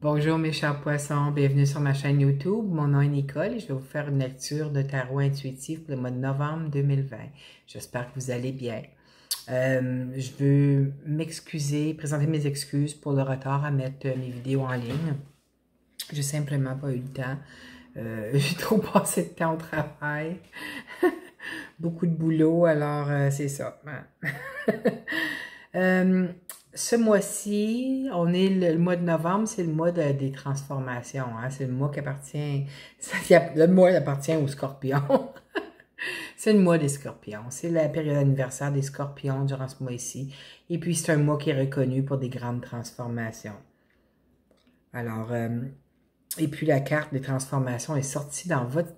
Bonjour mes chers poissons, bienvenue sur ma chaîne YouTube. Mon nom est Nicole et je vais vous faire une lecture de tarot intuitif pour le mois de novembre 2020. J'espère que vous allez bien. Je veux m'excuser, présenter mes excuses pour le retard à mettre mes vidéos en ligne. J'ai simplement pas eu le temps. J'ai trop passé de temps au travail. Beaucoup de boulot, alors c'est ça. Ce mois-ci, on est le mois de novembre, c'est le mois des transformations. Hein? C'est le mois qui appartient, le mois appartient aux scorpions. C'est le mois des scorpions. C'est la période anniversaire des scorpions durant ce mois-ci. Et puis, c'est un mois qui est reconnu pour des grandes transformations. Alors, et puis la carte des transformations est sortie dans votre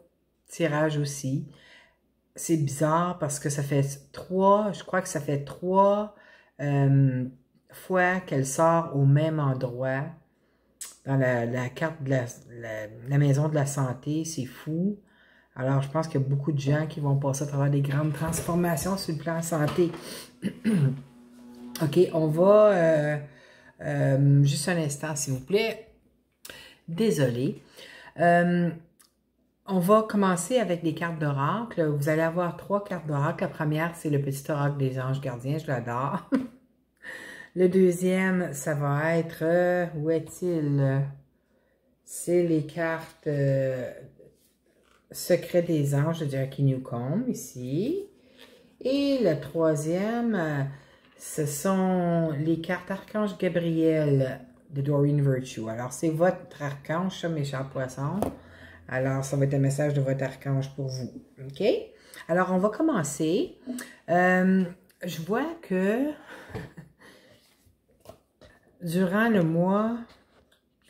tirage aussi. C'est bizarre parce que ça fait je crois que ça fait trois fois qu'elle sort au même endroit dans la carte de la maison de la santé. C'est fou. Alors, je pense qu'il y a beaucoup de gens qui vont passer à travers des grandes transformations sur le plan santé. OK, on va... juste un instant, s'il vous plaît. Désolée. On va commencer avec des cartes d'oracle. Vous allez avoir 3 cartes d'oracle. La première, c'est le petit oracle des anges gardiens. Je l'adore. Le deuxième, ça va être... où est-il? C'est les cartes secret des anges de Jackie Newcomb, ici. Et le troisième, ce sont les cartes Archange Gabriel de Doreen Virtue. Alors, c'est votre archange, ça, mes chers poissons. Alors, ça va être un message de votre archange pour vous. OK? Alors, on va commencer. Je vois que durant le mois,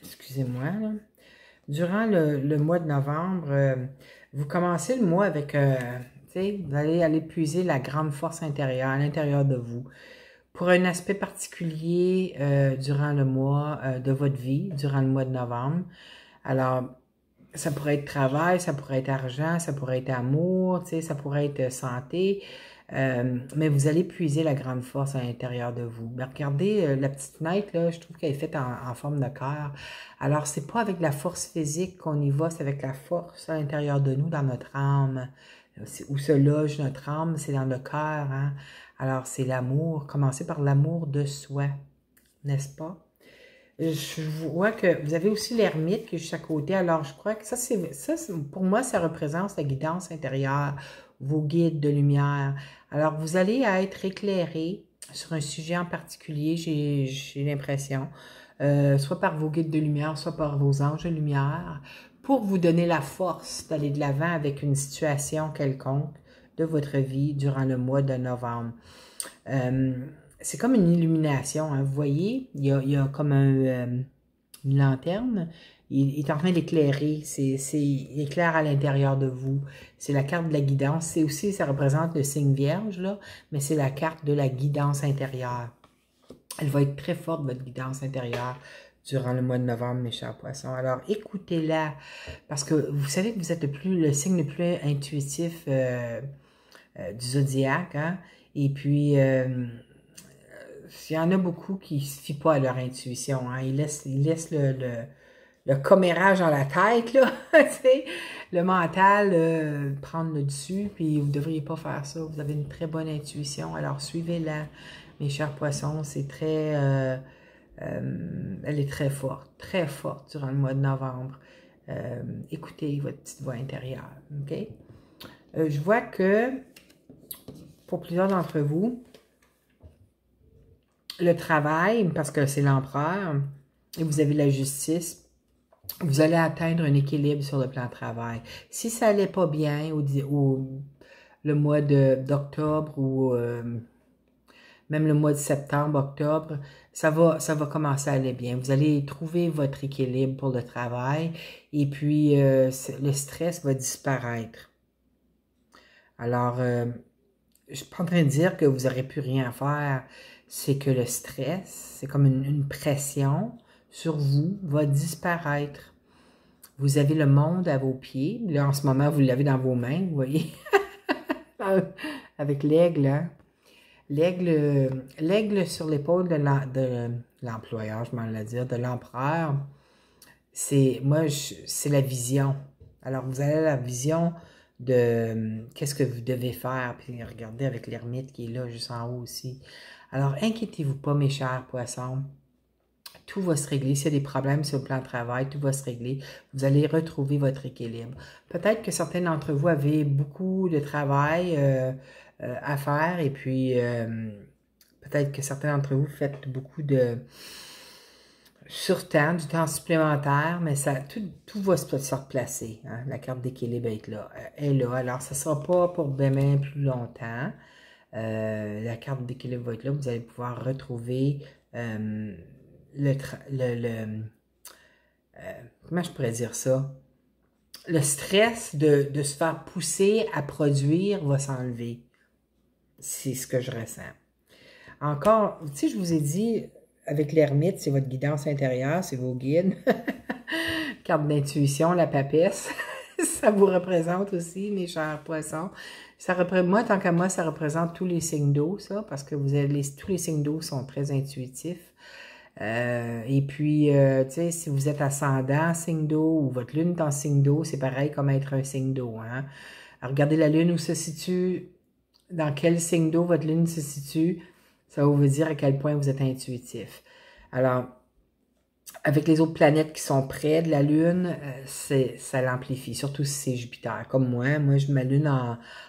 excusez-moi, durant le mois de novembre, vous commencez le mois avec, vous allez aller puiser la grande force intérieure à l'intérieur de vous. Pour un aspect particulier durant le mois de votre vie, durant le mois de novembre. Alors, ça pourrait être travail, ça pourrait être argent, ça pourrait être amour, ça pourrait être santé. Mais vous allez puiser la grande force à l'intérieur de vous. Mais regardez, la petite fenêtre, là, je trouve qu'elle est faite en forme de cœur. Alors, c'est pas avec la force physique qu'on y va, c'est avec la force à l'intérieur de nous, dans notre âme. Où se loge notre âme, c'est dans le cœur. Hein? Alors, c'est l'amour. Commencez par l'amour de soi, n'est-ce pas? Je vois que vous avez aussi l'ermite qui est juste à côté. Alors, je crois que ça, pour moi, ça représente la guidance intérieure, vos guides de lumière. Alors, vous allez être éclairé sur un sujet en particulier, j'ai l'impression, soit par vos guides de lumière, soit par vos anges de lumière, pour vous donner la force d'aller de l'avant avec une situation quelconque de votre vie durant le mois de novembre. C'est comme une illumination, hein. Vous voyez, il y a comme une lanterne, il est en train d'éclairer, il éclaire à l'intérieur de vous. C'est la carte de la guidance, c'est aussi, ça représente le signe vierge, là, mais c'est la carte de la guidance intérieure. Elle va être très forte, votre guidance intérieure, durant le mois de novembre, mes chers poissons. Alors, écoutez-la, parce que vous savez que vous êtes le signe le plus intuitif du zodiaque, hein? Et puis... il y en a beaucoup qui ne se fient pas à leur intuition. Hein. Ils laissent le commérage dans la tête, là, le mental prendre le dessus, puis vous ne devriez pas faire ça. Vous avez une très bonne intuition, alors suivez-la, mes chers poissons. C'est très... elle est très forte durant le mois de novembre. Écoutez votre petite voix intérieure, OK? Je vois que, pour plusieurs d'entre vous, le travail, parce que c'est l'empereur, et vous avez la justice, vous allez atteindre un équilibre sur le plan travail. Si ça n'allait pas bien le mois d'octobre ou même le mois de septembre, octobre, ça va commencer à aller bien. Vous allez trouver votre équilibre pour le travail et puis le stress va disparaître. Alors, je ne suis pas en train de dire que vous n'aurez plus rien à faire. C'est que le stress, c'est comme une pression sur vous, va disparaître. Vous avez le monde à vos pieds. Là, en ce moment, vous l'avez dans vos mains, vous voyez. Avec l'aigle, hein? L'aigle sur l'épaule de l'employeur, je m'en vais dire, de l'empereur. moi, c'est la vision. Alors, vous avez la vision de qu'est-ce que vous devez faire. Puis regardez avec l'ermite qui est là, juste en haut aussi. Alors, inquiétez-vous pas, mes chers poissons. Tout va se régler. S'il y a des problèmes sur le plan de travail, tout va se régler. Vous allez retrouver votre équilibre. Peut-être que certains d'entre vous avaient beaucoup de travail à faire et puis peut-être que certains d'entre vous faites beaucoup de sur-temps, du temps supplémentaire, mais ça, tout va se replacer. Hein? La carte d'équilibre est là. Alors, ça ne sera pas pour bien plus longtemps. La carte d'équilibre va être là. Vous allez pouvoir retrouver comment je pourrais dire ça? Le stress de se faire pousser à produire va s'enlever. C'est ce que je ressens. Encore, tu sais, je vous ai dit, avec l'ermite, c'est votre guidance intérieure, c'est vos guides. Carte d'intuition, la papesse. Ça vous représente aussi, mes chers poissons. Moi, tant qu'à moi, ça représente tous les signes d'eau, ça, parce que tous les signes d'eau sont très intuitifs. Et puis, tu sais, si vous êtes ascendant signe d'eau ou votre lune est en signe d'eau, c'est pareil comme être un signe d'eau. Hein? Alors, regardez la lune où se situe, dans quel signe d'eau votre lune se situe, ça va vous dire à quel point vous êtes intuitif. Alors, avec les autres planètes qui sont près de la lune, ça l'amplifie, surtout si c'est Jupiter. Comme moi je ma lune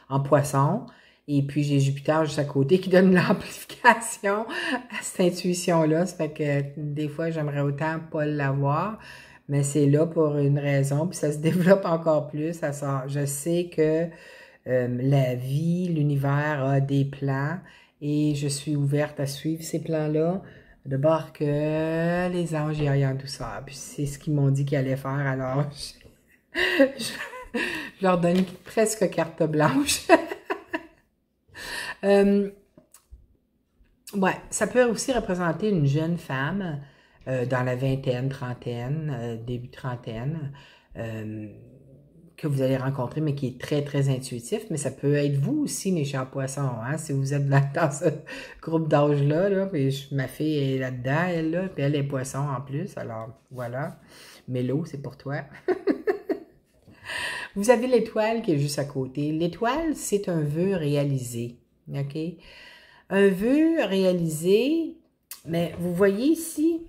en poisson. Et puis, j'ai Jupiter juste à côté qui donne l'amplification à cette intuition-là. Ça fait que des fois, j'aimerais autant pas l'avoir, mais c'est là pour une raison. Puis ça se développe encore plus. Je sais que la vie, l'univers a des plans et je suis ouverte à suivre ces plans-là. De bord que les anges y aillent en douceur. Puis c'est ce qu'ils m'ont dit qu'ils allaient faire. Alors, je leur donne presque carte blanche. Ouais, ça peut aussi représenter une jeune femme dans la vingtaine, trentaine, début trentaine, que vous allez rencontrer, mais qui est très, très intuitif. Mais ça peut être vous aussi, mes chers poissons, hein, si vous êtes dans ce groupe d'âge-là. Là, puis ma fille est là-dedans, elle, là, puis elle est poisson en plus. Alors, voilà. Mélo, c'est pour toi. Vous avez l'étoile qui est juste à côté. L'étoile, c'est un vœu réalisé. OK? Un vœu réalisé, mais vous voyez ici,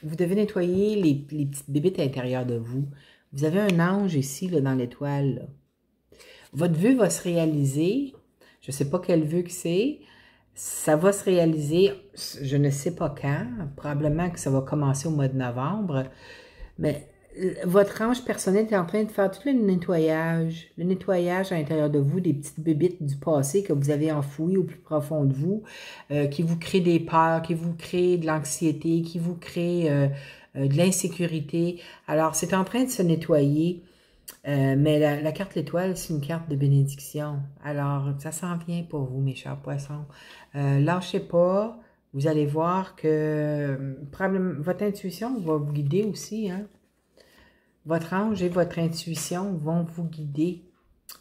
vous devez nettoyer les petites bébites à l'intérieur de vous. Vous avez un ange ici, là, dans l'étoile. Votre vœu va se réaliser. Je ne sais pas quel vœu que c'est. Ça va se réaliser, je ne sais pas quand. Probablement que ça va commencer au mois de novembre. Mais votre ange personnel est en train de faire tout le nettoyage à l'intérieur de vous, des petites bébites du passé que vous avez enfouies au plus profond de vous, qui vous créent des peurs, qui vous créent de l'anxiété, qui vous créent de l'insécurité. Alors, c'est en train de se nettoyer, mais la carte l'étoile, c'est une carte de bénédiction. Alors, ça s'en vient pour vous, mes chers poissons. Lâchez pas, vous allez voir que probablement, votre intuition va vous guider aussi, hein. Votre ange et votre intuition vont vous guider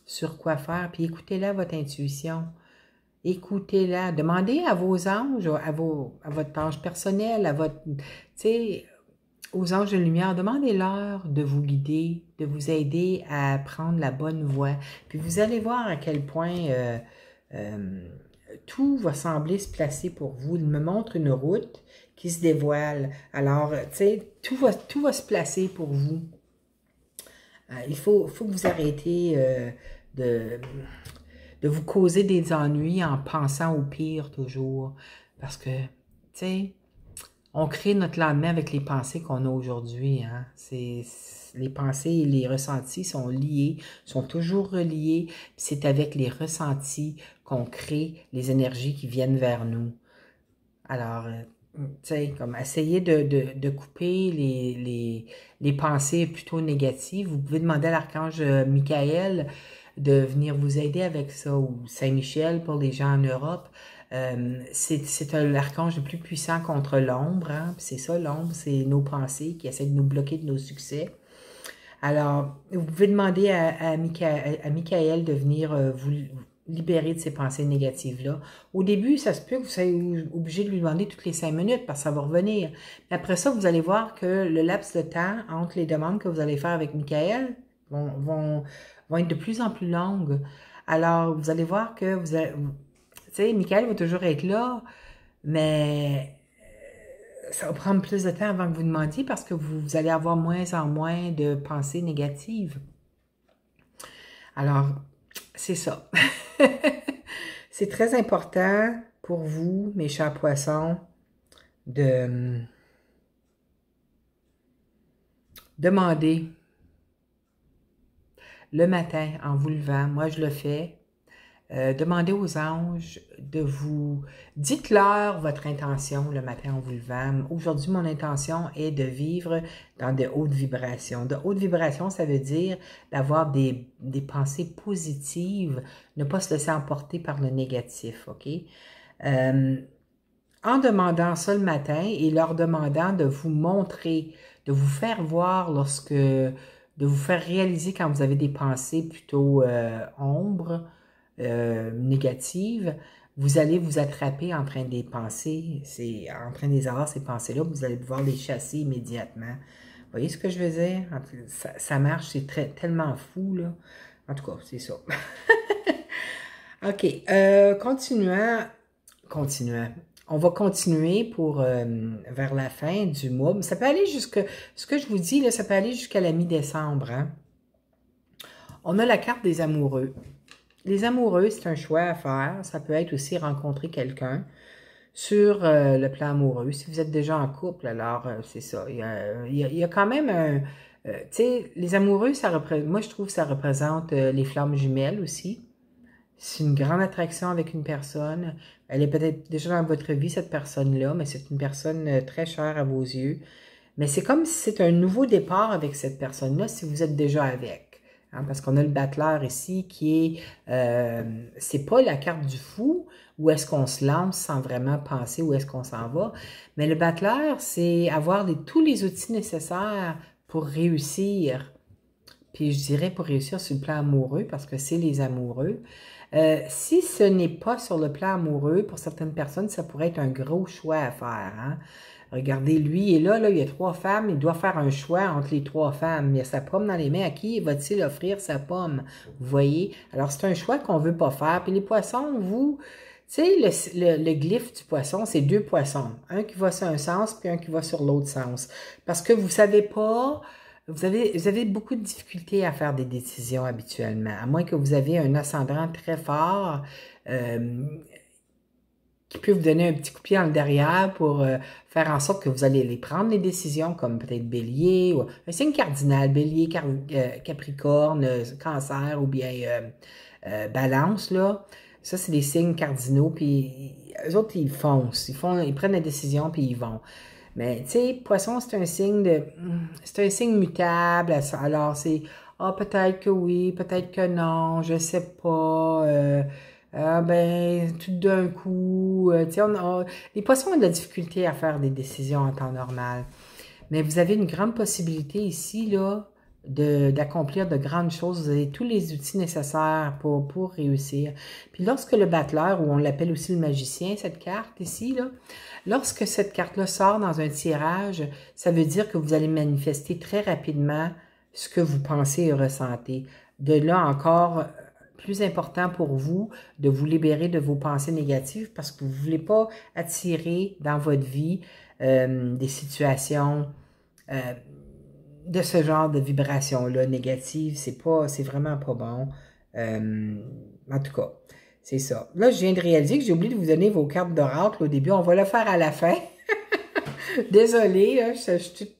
sur quoi faire. Puis écoutez-la, votre intuition. Écoutez-la. Demandez à vos anges, à votre ange personnel, aux anges de lumière, demandez-leur de vous guider, de vous aider à prendre la bonne voie. Puis vous allez voir à quel point tout va sembler se placer pour vous. Il me montre une route qui se dévoile. Alors, tu sais, tout va se placer pour vous. Il faut que vous arrêtiez de vous causer des ennuis en pensant au pire toujours. Parce que, tu sais, on crée notre lendemain avec les pensées qu'on a aujourd'hui. Hein? Les pensées et les ressentis sont liés, sont toujours reliés. C'est avec les ressentis qu'on crée les énergies qui viennent vers nous. Alors, tu sais, comme essayer de couper les pensées plutôt négatives. Vous pouvez demander à l'archange Michael de venir vous aider avec ça, ou Saint-Michel pour les gens en Europe. C'est l'archange le plus puissant contre l'ombre. Hein? C'est ça, l'ombre, c'est nos pensées qui essaient de nous bloquer de nos succès. Alors, vous pouvez demander à Michael de venir libérer de ces pensées négatives-là. Au début, ça se peut que vous soyez obligé de lui demander toutes les 5 minutes parce que ça va revenir. Mais après ça, vous allez voir que le laps de temps entre les demandes que vous allez faire avec Michael vont être de plus en plus longues. Alors, vous allez voir que tu sais, Michael va toujours être là, mais ça va prendre plus de temps avant que vous demandiez parce que vous allez avoir moins en moins de pensées négatives. Alors, c'est ça. C'est très important pour vous, mes chers poissons, de demander le matin en vous levant. Moi, je le fais. Demandez aux anges de vous... Dites-leur votre intention le matin en vous levant. Aujourd'hui, mon intention est de vivre dans de hautes vibrations. De hautes vibrations, ça veut dire d'avoir des pensées positives, ne pas se laisser emporter par le négatif, OK? En demandant ça le matin et leur demandant de vous montrer, de vous faire voir de vous faire réaliser quand vous avez des pensées plutôt ombres, négatives, vous allez vous attraper en train de les penser, en train de les avoir ces pensées-là, vous allez pouvoir les chasser immédiatement. Vous voyez ce que je veux dire? Ça marche, c'est tellement fou, là. En tout cas, c'est ça. OK, continuons. On va continuer vers la fin du mois. Ça peut aller ce que je vous dis, là, ça peut aller jusqu'à la mi-décembre, hein? On a la carte des amoureux. Les amoureux, c'est un choix à faire. Ça peut être aussi rencontrer quelqu'un sur le plan amoureux. Si vous êtes déjà en couple, alors c'est ça. Il y a quand même un... tu sais, les amoureux, moi je trouve que ça représente les flammes jumelles aussi. C'est une grande attraction avec une personne. Elle est peut-être déjà dans votre vie, cette personne-là, mais c'est une personne très chère à vos yeux. Mais c'est comme si c'est un nouveau départ avec cette personne-là si vous êtes déjà avec. Hein, parce qu'on a le battleur ici qui est... c'est pas la carte du fou, où est-ce qu'on se lance sans vraiment penser où est-ce qu'on s'en va. Mais le battleur, c'est avoir tous les outils nécessaires pour réussir. Puis je dirais pour réussir sur le plan amoureux, parce que c'est les amoureux. Si ce n'est pas sur le plan amoureux, pour certaines personnes, ça pourrait être un gros choix à faire. Hein? Regardez, lui, et là, il y a 3 femmes, il doit faire un choix entre les 3 femmes. Il a sa pomme dans les mains, à qui va-t-il offrir sa pomme? Vous voyez? Alors, c'est un choix qu'on ne veut pas faire. Puis les poissons, vous, tu sais, le glyphe du poisson, c'est 2 poissons. Un qui va sur un sens, puis un qui va sur l'autre sens. Parce que vous ne savez pas... Vous avez beaucoup de difficultés à faire des décisions habituellement, à moins que vous ayez un ascendant très fort qui peut vous donner un petit coup de pied en derrière pour faire en sorte que vous allez les prendre les décisions, comme peut-être Bélier, ou un signe cardinal, Bélier, Capricorne, Cancer ou bien Balance, là. Ça, c'est des signes cardinaux, puis eux autres, ils foncent, ils prennent la décision, puis ils vont. Mais, tu sais, poisson, c'est un signe mutable. Alors, c'est, peut-être que oui, peut-être que non, je sais pas. Ben, tout d'un coup, tu sais, les poissons ont de la difficulté à faire des décisions en temps normal. Mais vous avez une grande possibilité ici, là, d'accomplir de grandes choses. Vous avez tous les outils nécessaires pour réussir. Puis lorsque le battleur, ou on l'appelle aussi le magicien, cette carte ici, là, lorsque cette carte-là sort dans un tirage, ça veut dire que vous allez manifester très rapidement ce que vous pensez et ressentez. De là encore, plus important pour vous de vous libérer de vos pensées négatives parce que vous ne voulez pas attirer dans votre vie des situations de ce genre de vibration-là négative. C'est vraiment pas bon. En tout cas, c'est ça. Là, je viens de réaliser que j'ai oublié de vous donner vos cartes d'oracle au début. On va le faire à la fin. Désolée, là, je suis tout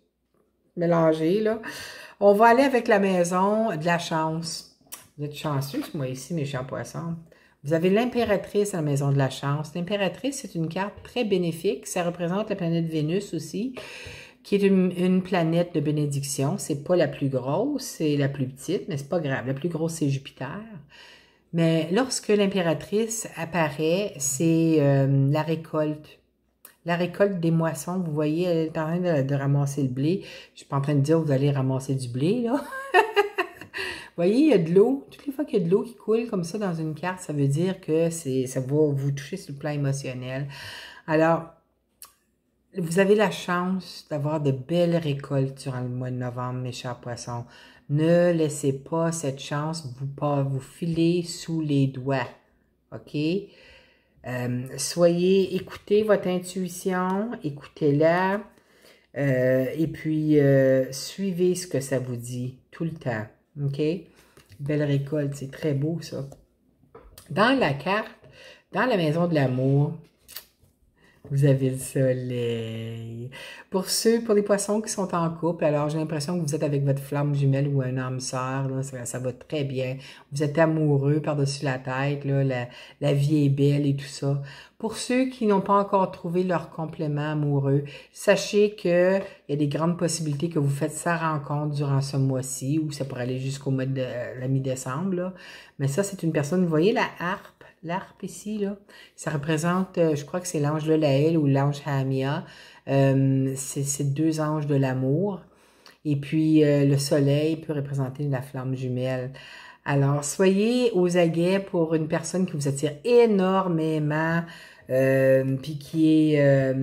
mélangée, là. On va aller avec la maison de la chance. Vous êtes chanceux, moi, ici, mes chers poissons. Vous avez l'impératrice à la maison de la chance. L'impératrice, c'est une carte très bénéfique. Ça représente la planète Vénus aussi, qui est une planète de bénédiction. C'est pas la plus grosse, c'est la plus petite, mais c'est pas grave. La plus grosse, c'est Jupiter. Mais lorsque l'impératrice apparaît, c'est la récolte. La récolte des moissons, vous voyez, elle est en train de ramasser le blé. Je suis pas en train de dire que vous allez ramasser du blé, là. Vous voyez, il y a de l'eau. Toutes les fois qu'il y a de l'eau qui coule comme ça dans une carte, ça veut dire que ça va vous toucher sur le plan émotionnel. Alors, vous avez la chance d'avoir de belles récoltes durant le mois de novembre, mes chers poissons. Ne laissez pas cette chance vous filer sous les doigts. OK? Écoutez votre intuition, écoutez-la, et puis suivez ce que ça vous dit tout le temps. OK? Belle récolte, c'est très beau ça. Dans la carte, dans la maison de l'amour, vous avez le soleil. Pour les poissons qui sont en couple, alors j'ai l'impression que vous êtes avec votre flamme jumelle ou un âme sœur, là, ça va très bien. Vous êtes amoureux par-dessus la tête, là, la vie est belle et tout ça. Pour ceux qui n'ont pas encore trouvé leur complément amoureux, sachez qu'il y a des grandes possibilités que vous faites sa rencontre durant ce mois-ci, ou ça pourrait aller jusqu'au mois de la mi-décembre, là. Mais ça, c'est une personne, vous voyez la harpe? L'arpe ici, là, ça représente, je crois que c'est l'ange Lolaël ou l'ange Hamia. C'est deux anges de l'amour. Et puis, le soleil peut représenter la flamme jumelle. Alors, soyez aux aguets pour une personne qui vous attire énormément, puis qui est,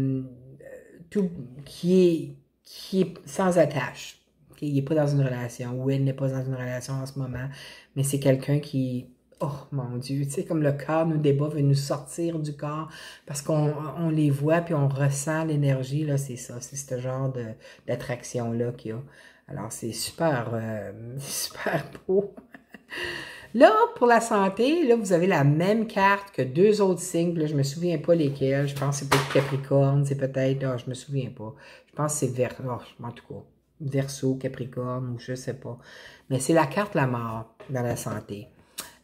qui est sans attache. Il n'est pas dans une relation, ou elle n'est pas dans une relation en ce moment, mais c'est quelqu'un qui... Oh mon Dieu, tu sais, comme le corps nous débat, veut nous sortir du corps parce qu'on les voit puis on ressent l'énergie, là, c'est ça, c'est ce genre d'attraction-là qu'il y a. Alors, c'est super, super beau. Là, pour la santé, là, vous avez la même carte que deux autres signes. Là, je me souviens pas lesquels. Je pense que c'est peut-être Capricorne, c'est peut-être... Oh, je me souviens pas. Je pense que c'est en tout cas, Verseau, Capricorne, ou je sais pas. Mais c'est la carte la mort dans la santé.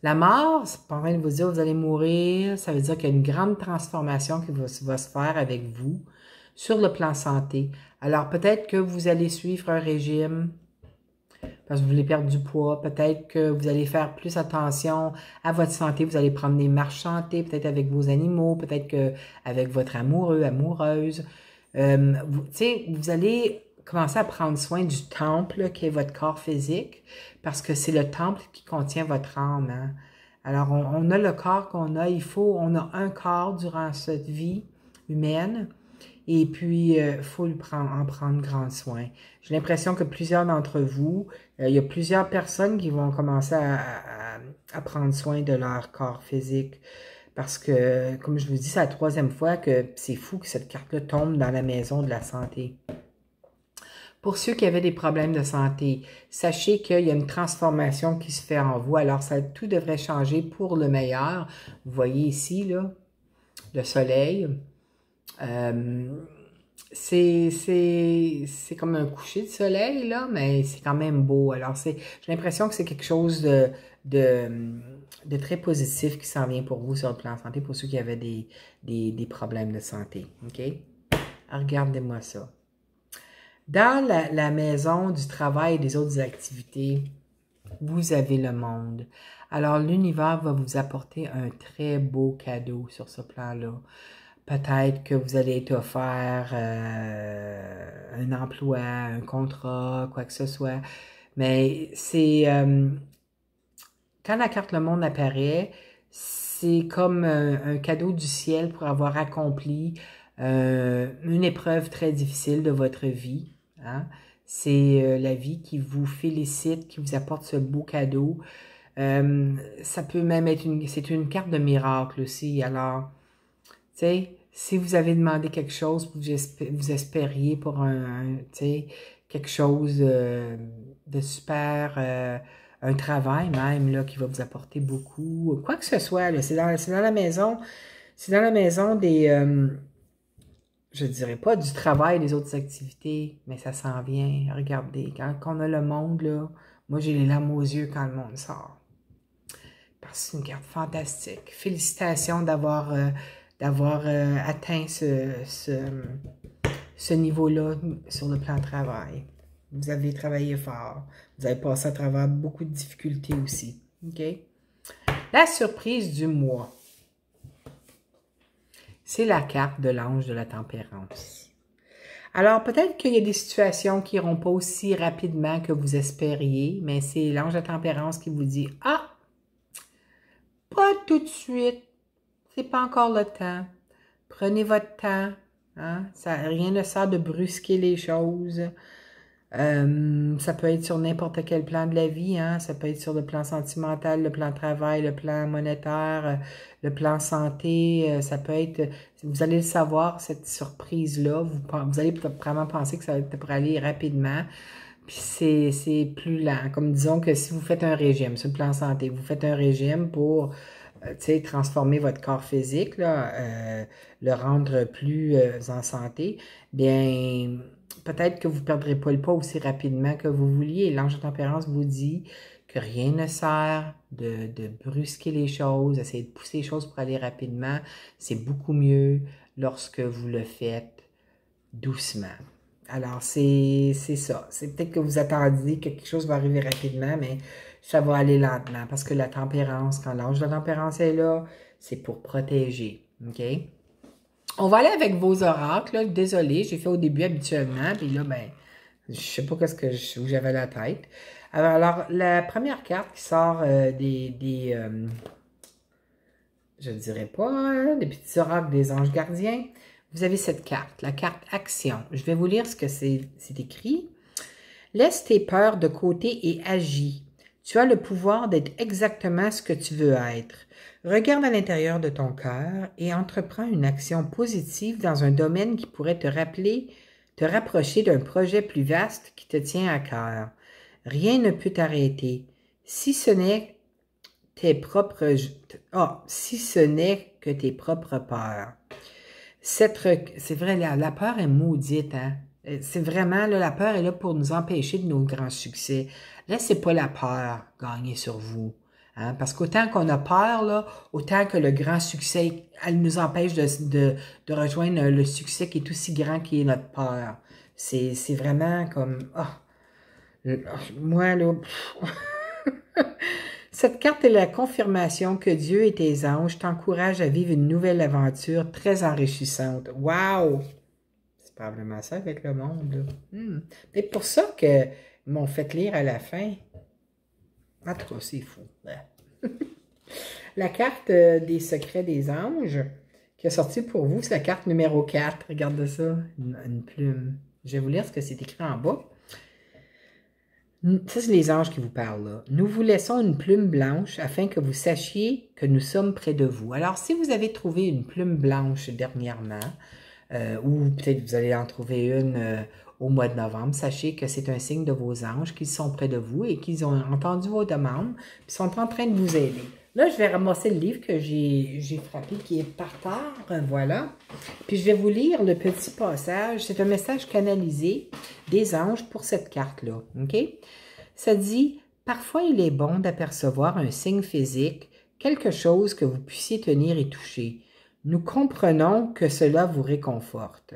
La mort, c'est pas en train de vous dire vous allez mourir, ça veut dire qu'il y a une grande transformation qui va se faire avec vous sur le plan santé. Alors peut-être que vous allez suivre un régime parce que vous voulez perdre du poids, peut-être que vous allez faire plus attention à votre santé, vous allez prendre des marches santé, peut-être avec vos animaux, peut-être que avec votre amoureux, amoureuse. Vous allez commencer à prendre soin du temple qui est votre corps physique, parce que c'est le temple qui contient votre âme. Hein? Alors, on a le corps qu'on a, on a un corps durant cette vie humaine, et puis il faut en prendre grand soin. J'ai l'impression que plusieurs d'entre vous, il y a plusieurs personnes qui vont commencer à prendre soin de leur corps physique. Parce que, comme je vous dis, c'est la troisième fois que c'est fou que cette carte-là tombe dans la maison de la santé. Pour ceux qui avaient des problèmes de santé, sachez qu'il y a une transformation qui se fait en vous. Alors, tout devrait changer pour le meilleur. Vous voyez ici, là, le soleil. C'est comme un coucher de soleil, là, mais c'est quand même beau. Alors, j'ai l'impression que c'est quelque chose de très positif qui s'en vient pour vous sur le plan santé, pour ceux qui avaient des problèmes de santé. OK? Regardez-moi ça. Dans la maison du travail et des autres activités, vous avez le monde. Alors, l'univers va vous apporter un très beau cadeau sur ce plan-là. Peut-être que vous allez être offert un emploi, un contrat, quoi que ce soit. Mais c'est... quand la carte Le Monde apparaît, c'est comme un cadeau du ciel pour avoir accompli une épreuve très difficile de votre vie. Hein? C'est la vie qui vous félicite, qui vous apporte ce beau cadeau. Ça peut même être c'est une carte de miracle aussi. Alors, tu sais, si vous avez demandé quelque chose, vous espériez pour quelque chose de super, un travail même là qui va vous apporter beaucoup, quoi que ce soit là, c'est dans la maison, c'est dans la maison des je dirais pas du travail, des autres activités, mais ça s'en vient. Regardez, quand on a le monde, là, moi j'ai les larmes aux yeux quand le monde sort. Parce que c'est une carte fantastique. Félicitations d'avoir atteint ce niveau-là sur le plan travail. Vous avez travaillé fort. Vous avez passé à travers beaucoup de difficultés aussi. OK? La surprise du mois. C'est la carte de l'ange de la tempérance. Alors, peut-être qu'il y a des situations qui n'iront pas aussi rapidement que vous espériez, mais c'est l'ange de tempérance qui vous dit « Ah, pas tout de suite, c'est pas encore le temps. Prenez votre temps. Hein? Rien ne sert de brusquer les choses. » Ça peut être sur n'importe quel plan de la vie, hein? Ça peut être sur le plan sentimental, le plan travail, le plan monétaire, le plan santé, ça peut être, vous allez le savoir, cette surprise-là, vous allez vraiment penser que ça pourrait aller rapidement, puis c'est plus lent, comme disons que si vous faites un régime, sur le plan santé, vous faites un régime pour, tu sais, transformer votre corps physique, là, le rendre plus en santé, bien peut-être que vous ne perdrez pas le poids aussi rapidement que vous vouliez. L'ange de tempérance vous dit que rien ne sert de brusquer les choses, essayer de pousser les choses pour aller rapidement. C'est beaucoup mieux lorsque vous le faites doucement. Alors, c'est ça. C'est peut-être que vous attendiez que quelque chose va arriver rapidement, mais ça va aller lentement parce que la tempérance, quand l'ange de la tempérance est là, c'est pour protéger. OK? On va aller avec vos oracles. Désolée, j'ai fait au début habituellement, puis là, ben, je sais pas où j'avais la tête. Alors, la première carte qui sort je ne dirais pas, hein, des petits oracles des anges gardiens, vous avez cette carte, la carte action. Je vais vous lire ce que c'est écrit. Laisse tes peurs de côté et agis. Tu as le pouvoir d'être exactement ce que tu veux être. Regarde à l'intérieur de ton cœur et entreprends une action positive dans un domaine qui pourrait te rapprocher d'un projet plus vaste qui te tient à cœur. Rien ne peut t'arrêter, si ce n'est que tes propres peurs. C'est vrai, la peur est maudite, hein? C'est vraiment, là, la peur est là pour nous empêcher de nos grands succès. Laissez pas la peur gagner sur vous. Hein? Parce qu'autant qu'on a peur, là, autant que le grand succès, elle nous empêche de rejoindre le succès qui est aussi grand qui est notre peur. C'est vraiment comme... moi, là... Cette carte est la confirmation que Dieu et tes anges t'encouragent à vivre une nouvelle aventure très enrichissante. Wow! C'est probablement ça avec le monde. C'est pour ça qu'ils m'ont fait lire à la fin. En tout cas, c'est fou. La carte des secrets des anges qui est sortie pour vous, c'est la carte numéro 4. Regardez ça, une plume. Je vais vous lire ce que c'est écrit en bas. Ça, c'est les anges qui vous parlent là. Nous vous laissons une plume blanche afin que vous sachiez que nous sommes près de vous. Alors, si vous avez trouvé une plume blanche dernièrement, ou peut-être vous allez en trouver une au mois de novembre, sachez que c'est un signe de vos anges qu'ils sont près de vous et qu'ils ont entendu vos demandes et sont en train de vous aider. Là, je vais ramasser le livre que j'ai frappé qui est par terre, voilà. Puis je vais vous lire le petit passage. C'est un message canalisé des anges pour cette carte-là, OK? Ça dit « Parfois, il est bon d'apercevoir un signe physique, quelque chose que vous puissiez tenir et toucher. Nous comprenons que cela vous réconforte.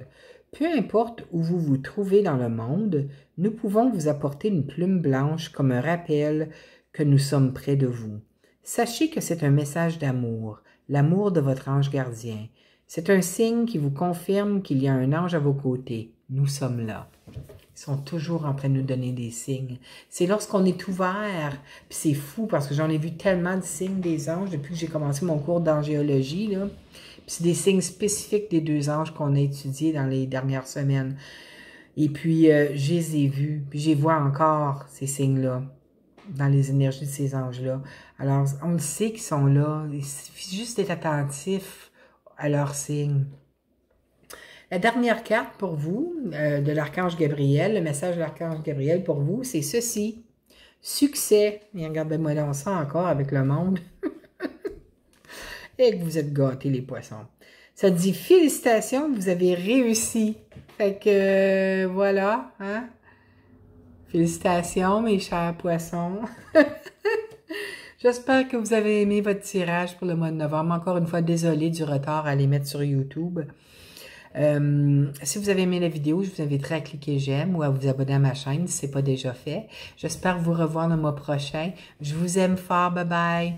Peu importe où vous vous trouvez dans le monde, nous pouvons vous apporter une plume blanche comme un rappel que nous sommes près de vous. Sachez que c'est un message d'amour, l'amour de votre ange gardien. C'est un signe qui vous confirme qu'il y a un ange à vos côtés. Nous sommes là. » Ils sont toujours en train de nous donner des signes. C'est lorsqu'on est ouvert, puis c'est fou parce que j'en ai vu tellement de signes des anges depuis que j'ai commencé mon cours d'angéologie, là. Puis c'est des signes spécifiques des deux anges qu'on a étudiés dans les dernières semaines. Et puis, je les ai vus, puis je les vois encore, ces signes-là, dans les énergies de ces anges-là. Alors, on le sait qu'ils sont là. Il suffit juste d'être attentif à leurs signes. La dernière carte pour vous, de l'archange Gabriel, le message de l'archange Gabriel pour vous, c'est ceci. Succès. Et regardez-moi dans ça encore avec le monde. Et que vous êtes gâtés, les poissons. Ça dit félicitations, vous avez réussi. Fait que voilà, hein. Félicitations, mes chers poissons. J'espère que vous avez aimé votre tirage pour le mois de novembre. Encore une fois, désolé du retard à les mettre sur YouTube. Si vous avez aimé la vidéo, je vous inviterai à cliquer j'aime ou à vous abonner à ma chaîne si ce n'est pas déjà fait. J'espère vous revoir le mois prochain. Je vous aime fort. Bye bye.